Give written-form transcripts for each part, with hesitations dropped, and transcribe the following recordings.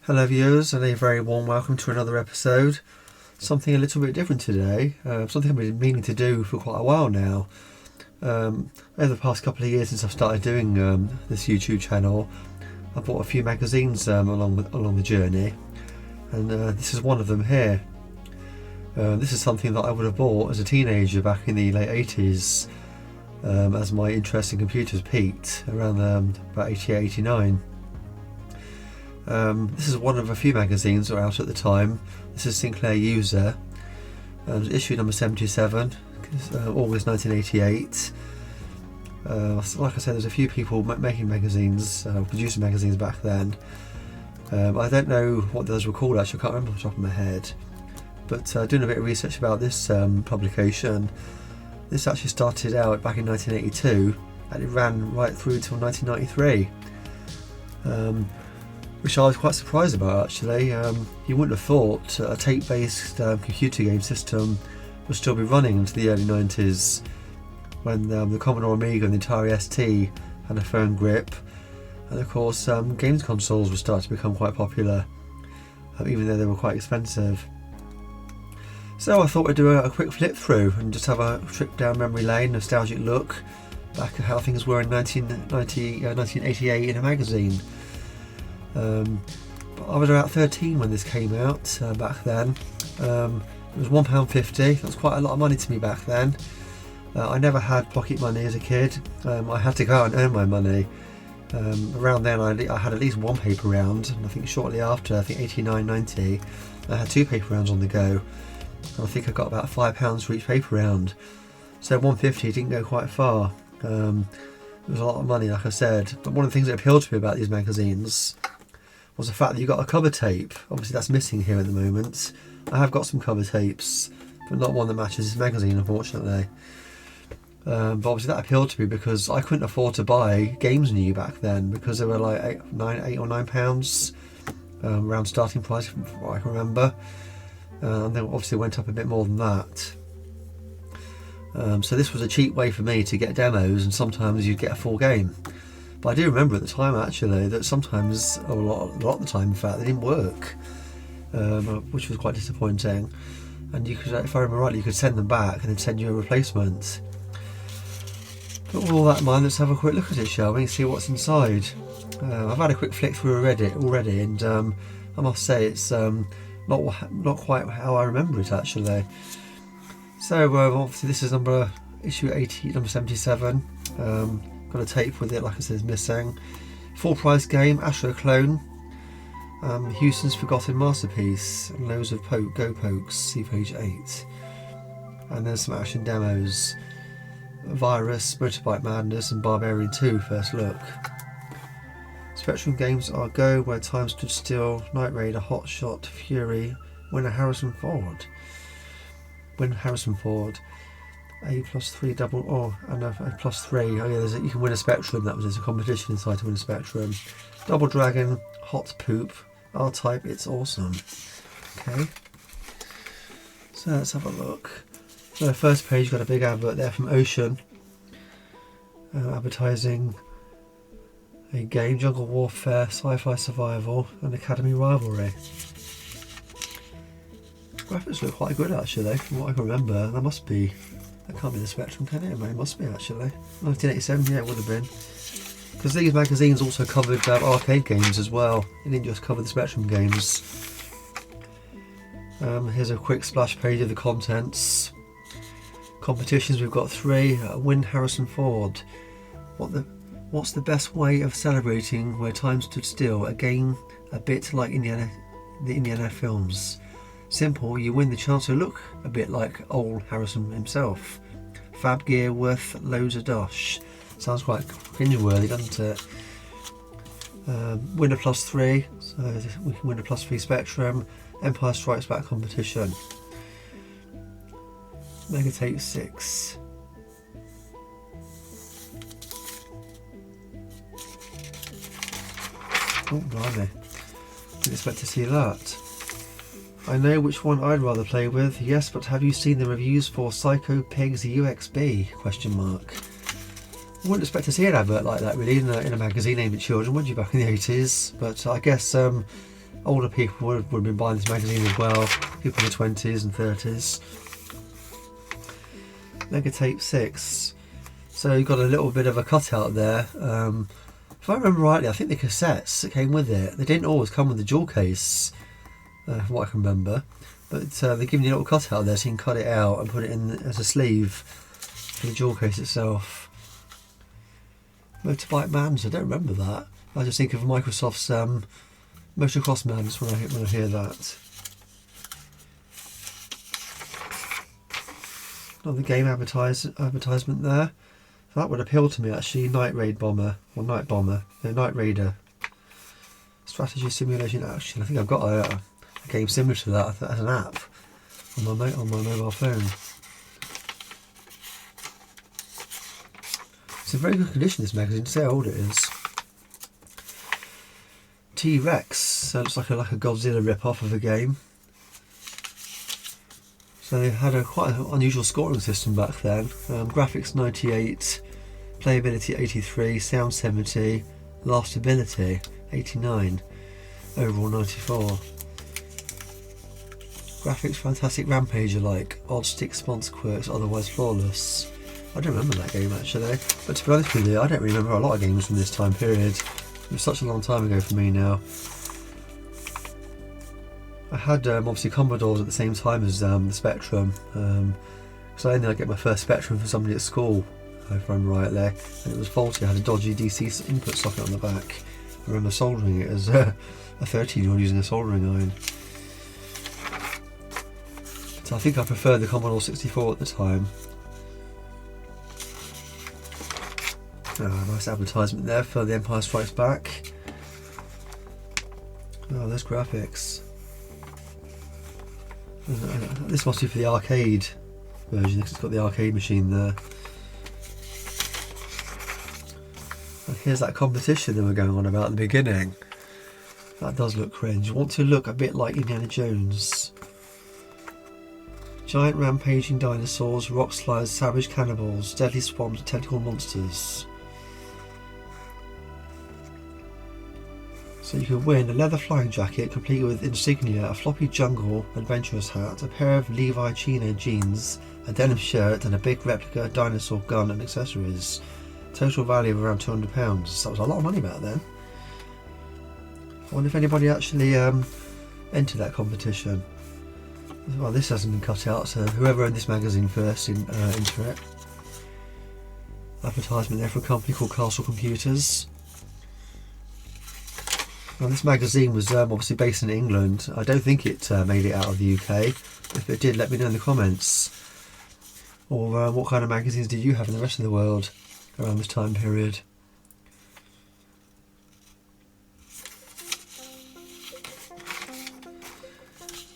Hello viewers, and a very warm welcome to another episode. Something a little bit different today, something I've been meaning to do for quite a while now. Over the past couple of years since I've started doing this YouTube channel, I bought a few magazines along the journey, and this is one of them here. This is something that I would have bought as a teenager back in the late 80s, as my interest in computers peaked around about 88, 89. This is one of a few magazines that were out at the time. This is Sinclair USER, issue number 77, August 1988. Like I said, there's a few people making magazines, producing magazines back then. I don't know what those were called actually, I can't remember off the top of my head. But doing a bit of research about this publication, this actually started out back in 1982 and it ran right through till 1993. Which I was quite surprised about actually. You wouldn't have thought a tape-based computer game system would still be running into the early 90s, when the Commodore Amiga and the Atari ST had a firm grip, and of course games consoles were starting to become quite popular, even though they were quite expensive. So I thought we'd do a quick flip through and just have a trip down memory lane, nostalgic look back at how things were in 1988 in a magazine. I was about 13 when this came out back then. It was £1.50, that was quite a lot of money to me back then. I never had pocket money as a kid. I had to go out and earn my money. Around then I had at least one paper round, and I think shortly after, I think 89, 90, I had two paper rounds on the go. And I think I got about £5 for each paper round. So £1.50 didn't go quite far. It was a lot of money, like I said. But one of the things that appealed to me about these magazines was the fact that you got a cover tape. Obviously that's missing here at the moment. I have got some cover tapes, but not one that matches this magazine, unfortunately. But obviously that appealed to me because I couldn't afford to buy games new back then, because they were like £8 or £9 around starting price from what I can remember. And then obviously went up a bit more than that. So this was a cheap way for me to get demos, and sometimes you'd get a full game. But I do remember at the time actually that sometimes, or a lot of the time in fact, they didn't work, which was quite disappointing. And you could, if I remember rightly, you could send them back and they'd send you a replacement. But with all that in mind, let's have a quick look at it, shall we? See what's inside. I've had a quick flick through already, and I must say it's not quite how I remember it actually. So obviously this is issue 80, number 77. Got a tape with it, like I said, is missing. Full price game, Astro Clone, Houston's Forgotten Masterpiece, and loads of Go Pokes, see page 8. And then some action demos, Virus, Motorbike Madness, and Barbarian 2 first look. Spectrum games are Go, Where Time Stood Still, Night Raider, Hot Shot, Fury, Winner Harrison Ford. A+3 double, and a +3. Oh yeah, you can win a Spectrum. There's a competition inside to win a Spectrum. Double Dragon, Hot Poop, R-Type, it's awesome. Okay, so let's have a look. So the first page got a big advert there from Ocean, advertising a game, Jungle Warfare, Sci-Fi Survival, and Academy Rivalry. Graphics look quite good actually, from what I can remember. That can't be the Spectrum, can it? It must be actually. 1987, yeah, it would have been. Because these magazines also covered arcade games as well. It didn't just cover the Spectrum games. Here's a quick splash page of the contents. Competitions, we've got 3. Win Harrison Ford. What's the best way of celebrating Where Time Stood Still? A game a bit like the Indiana films. Simple, you win the chance to look a bit like old Harrison himself. Fab gear worth loads of dosh. Sounds quite cringe-worthy, doesn't it? Win a +3, so we can win a +3 Spectrum. Empire Strikes Back competition. Mega Tape 6. Oh, blimey. Didn't expect to see that. I know which one I'd rather play with. Yes, but have you seen the reviews for Psycho Pigs UXB? Question mark. I wouldn't expect to see an advert like that really in a magazine aimed at children, would you, back in the 80s? But I guess older people would have been buying this magazine as well, people in the 20s and 30s. Mega Tape 6. So you've got a little bit of a cutout there. If I remember rightly, I think the cassettes that came with it, they didn't always come with the jewel case, from what I can remember. But they're giving you a little cutout there so you can cut it out and put it in as a sleeve for the jewel case itself. Motorbike Mans, I don't remember that. I just think of Microsoft's Motocross Mans when I hear that. Another game advertisement there. That would appeal to me actually. Night Raid Bomber, or Night Bomber, no, Night Raider. Strategy simulation action. I think I've got a game similar to that as an app on my mobile phone. It's in very good condition, this magazine, to say how old it is. T-Rex, so it looks like a Godzilla rip-off of a game. So they had quite an unusual scoring system back then. Graphics 98, playability 83, sound 70, lastability 89, overall 94. Graphics fantastic rampager-like, odd stick sponsor quirks, otherwise flawless. I don't remember that game actually, but to be honest with you, I don't remember a lot of games from this time period. It was such a long time ago for me now. I had obviously Commodores at the same time as the Spectrum, because I ended up getting my first Spectrum from somebody at school, if I remember rightly, and it was faulty. I had a dodgy DC input socket on the back. I remember soldering it as a 13-year-old using a soldering iron. So I think I preferred the Commodore 64 at the time. Nice advertisement there for The Empire Strikes Back. Oh, there's graphics. This must be for the arcade version, because it's got the arcade machine there. And here's that competition that we're going on about at the beginning. That does look cringe. You want to look a bit like Indiana Jones. Giant rampaging dinosaurs, rock slides, savage cannibals, deadly swarms of tentacle monsters. So you can win a leather flying jacket complete with insignia, a floppy jungle adventurous hat, a pair of Levi Chino jeans, a denim shirt and a big replica dinosaur gun and accessories. Total value of around £200. That was a lot of money back then. I wonder if anybody actually entered that competition. Well, this hasn't been cut out, so whoever owned this magazine first enter it. Advertisement there for a company called Castle Computers. Now, this magazine was obviously based in England. I don't think it made it out of the UK. If it did, let me know in the comments. Or what kind of magazines did you have in the rest of the world around this time period?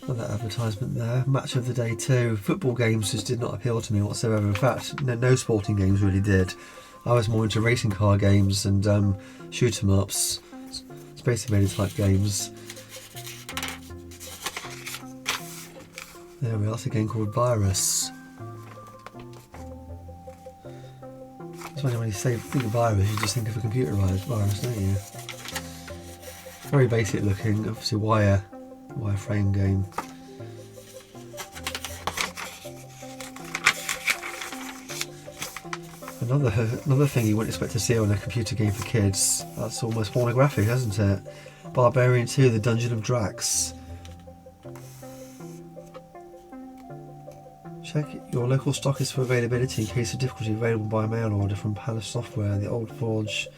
Another advertisement there. Match of the day too. Football games just did not appeal to me whatsoever. In fact, no sporting games really did. I was more into racing car games and shoot 'em ups. Space Invader type games. There we are, that's a game called Virus. It's funny when you think of virus, you just think of a computerised virus, don't you? Very basic looking, obviously wireframe game. Another thing you wouldn't expect to see on a computer game for kids. That's almost pornographic, isn't it? Barbarian 2, The Dungeon of Drax. Check your local stockist for availability in case of difficulty. Available by mail order from Palace Software, the Old Forge,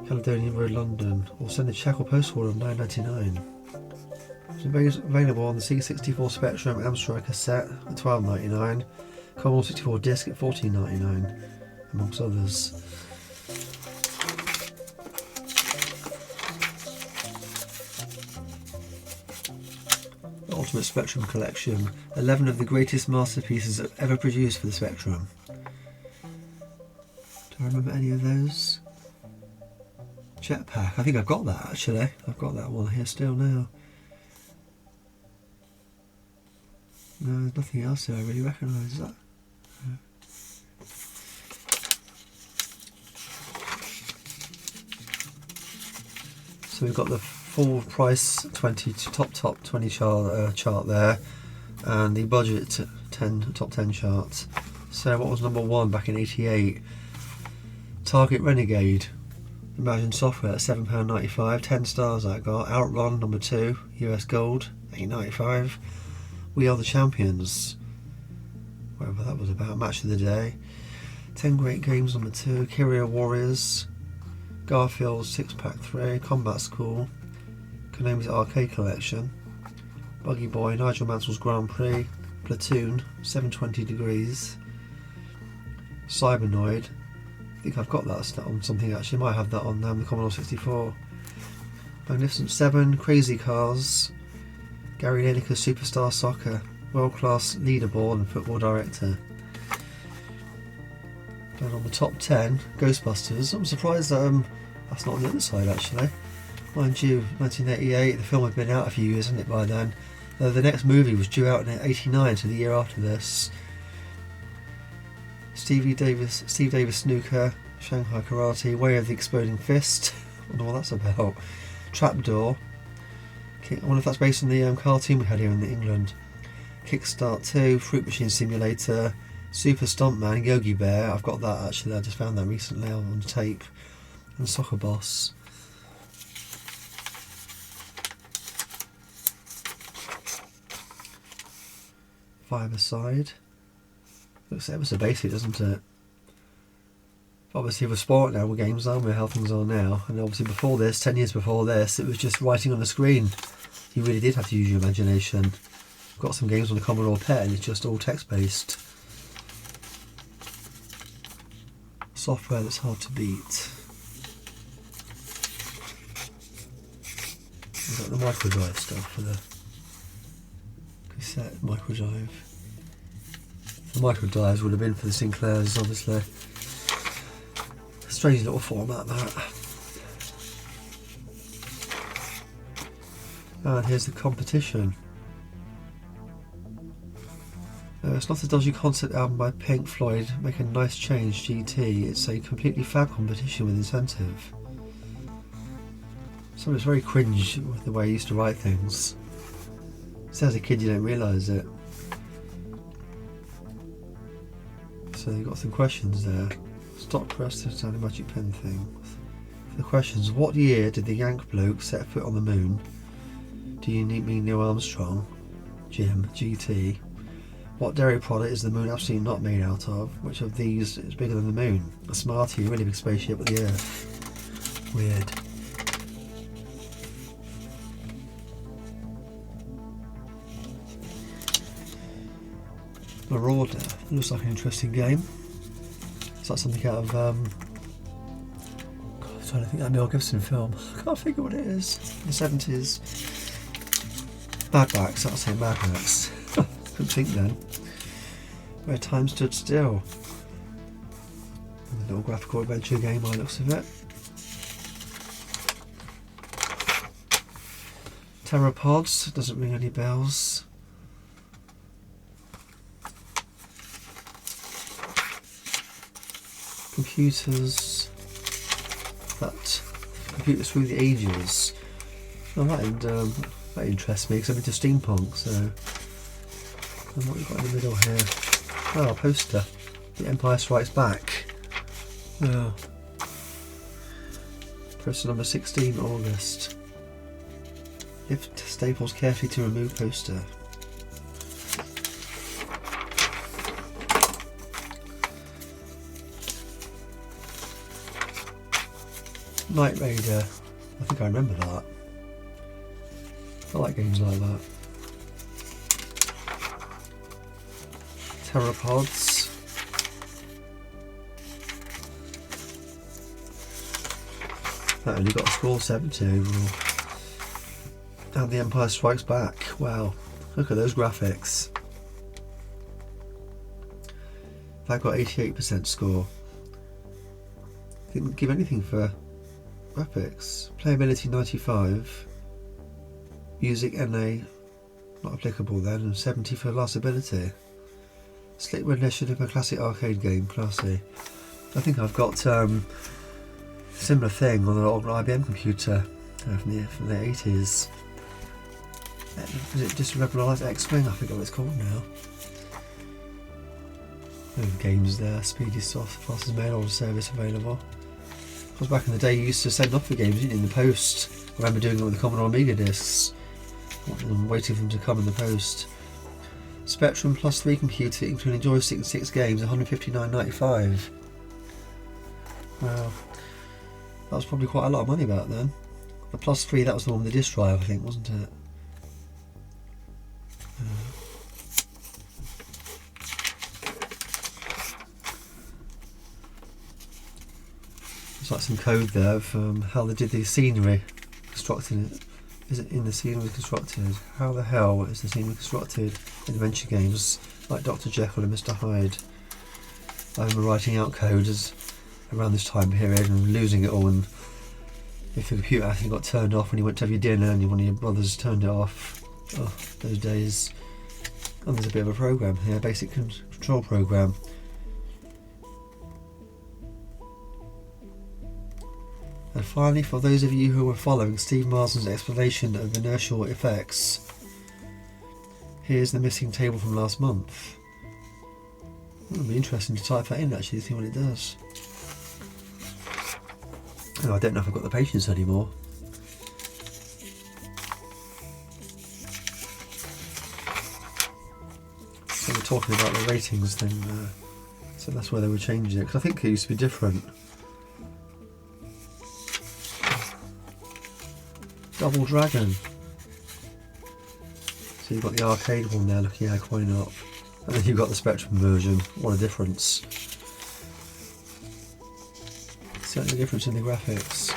Caledonian Road, London. Or send a check or post order of £9.99. It's available on the C64 Spectrum Amstrad cassette at £12.99. Commodore 64 disc at £14.99, amongst others. The Ultimate Spectrum Collection. 11 of the greatest masterpieces ever produced for the Spectrum. Do I remember any of those? Jetpack. I think I've got that actually. I've got that one here still now. No, there's nothing else there I really recognise. Is that? So we've got the full price 20 to top 20 chart there, and the budget 10 top 10 charts. So what was number 1 back in '88? Target Renegade, Imagine Software at £7.95, 10 stars that got. Outrun number 2, US Gold, £8.95. We Are the Champions, whatever that was about, Match of the Day. 10 Great Games number 2, Kyria Warriors, Garfield 6-pack 3, Combat School, Konami's Arcade Collection, Buggy Boy, Nigel Mansell's Grand Prix, Platoon, 720 Degrees, Cybernoid, I think I've got that on something actually, might have that on the Commodore 64. Magnificent 7, Crazy Cars, Gary Lineker's Superstar Soccer, World Class Leaderboard and Football Director. And on the top 10, Ghostbusters. I'm surprised that that's not on the other side actually. Mind you, 1988, the film had been out a few years, hadn't it, by then? The next movie was due out in '89, so the year after this. Steve Davis Snooker, Shanghai Karate, Way of the Exploding Fist. I wonder what that's about. Trapdoor. I wonder if that's based on the cartoon we had here in England. Kickstart 2, Fruit Machine Simulator, Super Stuntman, Yogi Bear. I've got that actually, I just found that recently on tape. And Soccer Boss. Five-a-side. Looks ever so basic, doesn't it? Obviously, we're sport now, we're games, aren't we? How things are now. And obviously, before this, 10 years before this, it was just writing on the screen. You really did have to use your imagination. I've got some games on the Commodore PET, and it's just all text-based. Software that's hard to beat. We've got the microdrive stuff for the cassette microdrive. The microdrives would have been for the Sinclairs, obviously. Strange little format, that. And here's the competition. It's not a dodgy concept album by Pink Floyd, Make a Nice Change GT. It's a completely fab competition with incentive. So it's very cringe with the way I used to write things. So as a kid you don't realise it. So you've got some questions there. Stop press and magic pen thing. For the questions, what year did the Yank bloke set foot on the moon? Do you mean Neil Armstrong? Jim, GT. What dairy product is the moon absolutely not made out of? Which of these is bigger than the moon? A Smartie, a really big spaceship with the Earth. Weird. Marauder. Looks like an interesting game. It's like something out of God, I'm trying to think that Mel Gibson film. I can't figure what it is. The 70s. Mad Max, I'll say Mad Max. Couldn't think then. Where Time Stood Still. A little graphical adventure game by the looks of it. Terrapods, doesn't ring any bells. Computers through the ages. Oh, that interests me because I'm into steampunk. So, and what we've got in the middle here? Oh, a poster. The Empire Strikes Back. Oh. Poster number 16, August. Lift staples carefully to remove poster. Knight Raider, I think I remember that. I like games like that. Terrapods. That only got a score 70 overall. And The Empire Strikes Back. Wow, look at those graphics. That got 88% score. Didn't give anything for graphics. Playability 95. Music NA not applicable then, and 70 for last ability. Slick rendition of a classic arcade game, classy. I think I've got similar thing on an old IBM computer. from the 80s. Is it just regularised X-Wing? I forget what it's called now. No games there. Speedy soft, fastest mail order service available. Because back in the day you used to send off the games, didn't you, in the post. I remember doing it with the Commodore Amiga discs. And waiting for them to come in the post. Spectrum Plus 3 computer, including joystick and 6 games, £159.95. Wow. That was probably quite a lot of money back then. The Plus 3, that was the one with the disk drive, I think, wasn't it? There's like some code there of how they did the scenery, constructing it. Is it in the scenery constructed? How the hell is the scenery constructed in adventure games like Dr. Jekyll and Mr. Hyde? I remember writing out codes around this time period and losing it all, and if the computer actually got turned off when you went to have your dinner and one of your brothers turned it off. Oh, those days. And there's a bit of a program here, basic control program. And finally, for those of you who were following Steve Marsden's explanation of inertial effects, here's the missing table from last month. It would be interesting to type that in actually, see what it does. Oh, I don't know if I've got the patience anymore. So we're talking about the ratings then, so that's where they were changing it, because I think it used to be different. Double Dragon. So you've got the arcade one there looking at coin up, and then you've got the Spectrum version. What a difference. Certainly a difference in the graphics.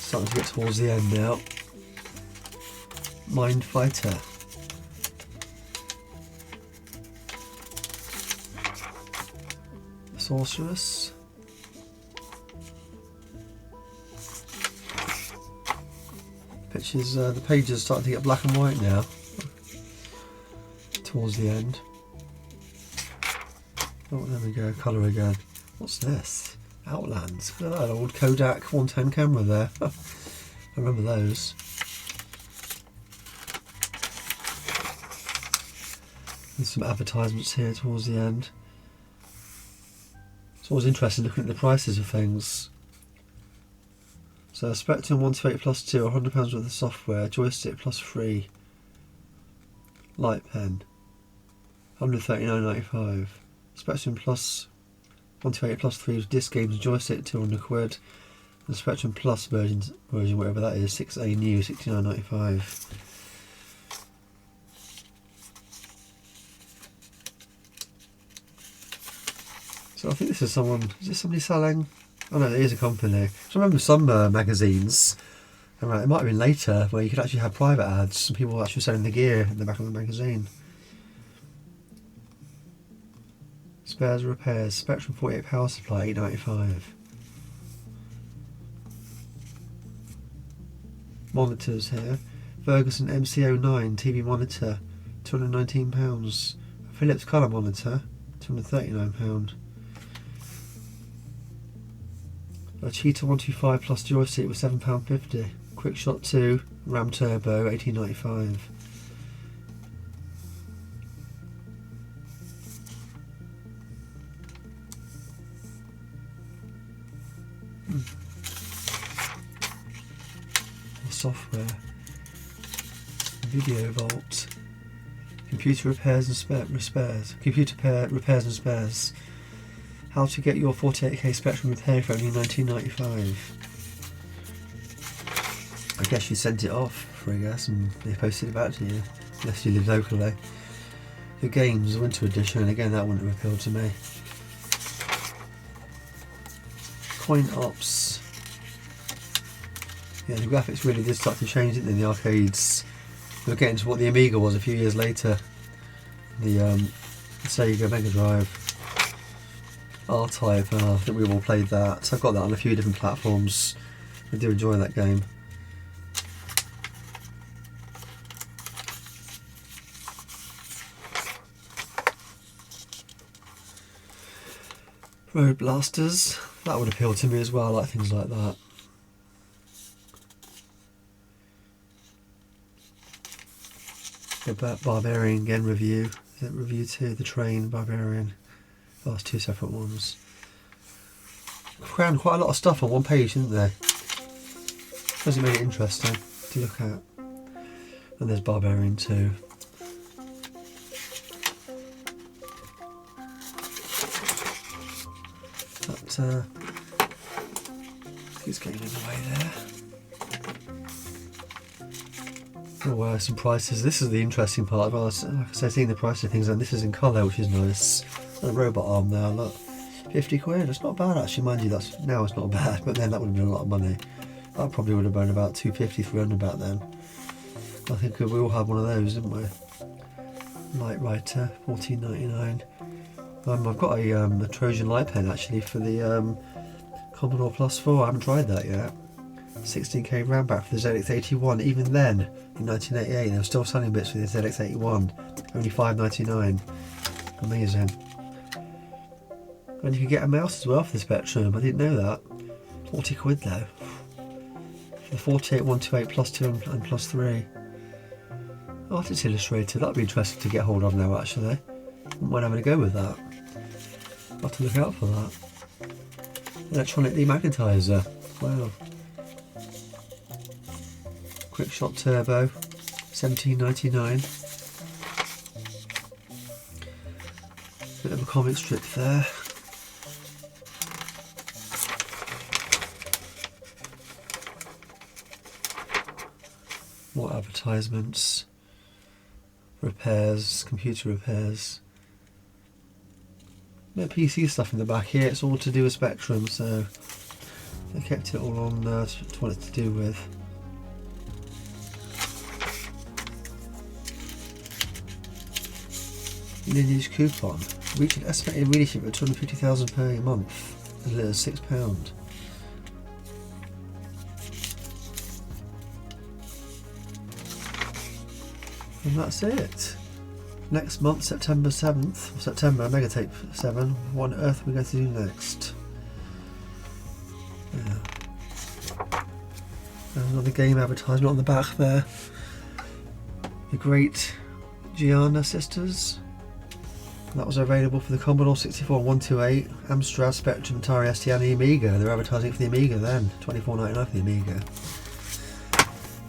Starting to get towards the end now. Mind Fighter. Sorceress. Pictures, the pages are starting to get black and white now. Towards the end. Oh, there we go, colour again. What's this? Outlands. Look at that old Kodak 110 camera there. I remember those. There's some advertisements here towards the end. It's always interesting looking at the prices of things. So Spectrum 128 plus 2, £100 worth of software, joystick plus 3, light pen, £139.95. Spectrum Plus 128 plus 3 disc games and joystick, £200. The Spectrum Plus version, whatever that is, 6A new, £69.95. So I think this is someone, is this somebody selling? Oh no, it is a company. So I remember some magazines, it might have been later, where you could actually have private ads, some people actually selling the gear in the back of the magazine. Spares, repairs, Spectrum 48 power supply, £8.95. Monitors here. Ferguson MC09 TV monitor, £219. Philips colour monitor, £239. A Cheetah 125 plus joystick with £7.50. Quickshot 2 RAM Turbo, £18.95. Software. Video Vault. Computer repairs and spares. Repairs and spares. How to get your 48K Spectrum repair for only £19.95. I guess you sent it off for a guess and they posted it back to you, unless you live locally. The games, Winter Edition, and again that wouldn't have appealed to me. Coin Ops. Yeah, the graphics really did start to change, didn't they, in the arcades. We're getting to what the Amiga was a few years later. The Sega Mega Drive. R-Type, I think we've all played that. So I've got that on a few different platforms. I do enjoy that game. Road Blasters, that would appeal to me as well, I like things like that. The Barbarian again review. Review 2, the train, Barbarian. Oh, it's 2 separate ones. Crammed quite a lot of stuff on one page, didn't they? Doesn't make it interesting to look at. And there's Barbarian 2. That it's getting in the way there. Oh wow, some prices. This is the interesting part. Well, like I said, seeing the price of things, and this is in colour, which is nice. And a robot arm there, look. 50 quid, that's not bad actually, mind you, that's now it's not bad, but then that would have been a lot of money. That probably would have been about 250, 300 back then. I think we all had one of those, didn't we? Light writer, 14.99. I've got a Trojan light pen actually for the Commodore Plus 4. I haven't tried that yet. 16k RAM back for the ZX81. Even then, in 1988, they were still selling bits for the ZX81. Only $5.99. Amazing. And you can get a mouse as well for the Spectrum. I didn't know that. 40 quid though. For the 48128 plus 2 and plus 3. Oh, it's illustrated. That'd be interesting to get hold of now actually. Wouldn't mind having a go with that. I'll have to look out for that. Electronic demagnetizer. Wow. Quick Shot Turbo. $17.99. Bit of a comic strip there. More advertisements. Repairs, computer repairs. Bit of PC stuff in the back here. It's all to do with Spectrum, so they kept it all on to what it's to do with. Lineage coupon. Reach an estimated readership of 250,000 per month, as little as £6. And that's it. Next month, September 7th, or September, Megatape 7, what on earth are we going to do next? Yeah. There's another game advertisement on the back there. The Great Gianna Sisters. That was available for the Commodore 64 128, Amstrad, Spectrum, Atari ST and the Amiga. They're advertising for the Amiga then, $24.99 for the Amiga.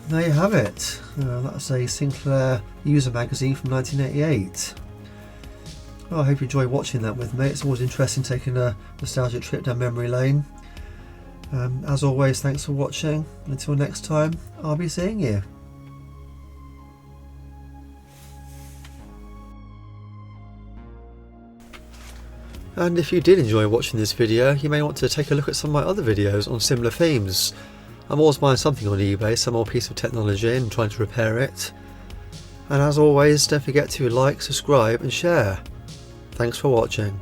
There you have it. That's a Sinclair User magazine from 1988. Well, I hope you enjoy watching that with me. It's always interesting taking a nostalgic trip down memory lane. As always, thanks for watching. Until next time, I'll be seeing you. And if you did enjoy watching this video, you may want to take a look at some of my other videos on similar themes. I'm always buying something on eBay, some more piece of technology, and trying to repair it. And as always, don't forget to like, subscribe and share. Thanks for watching.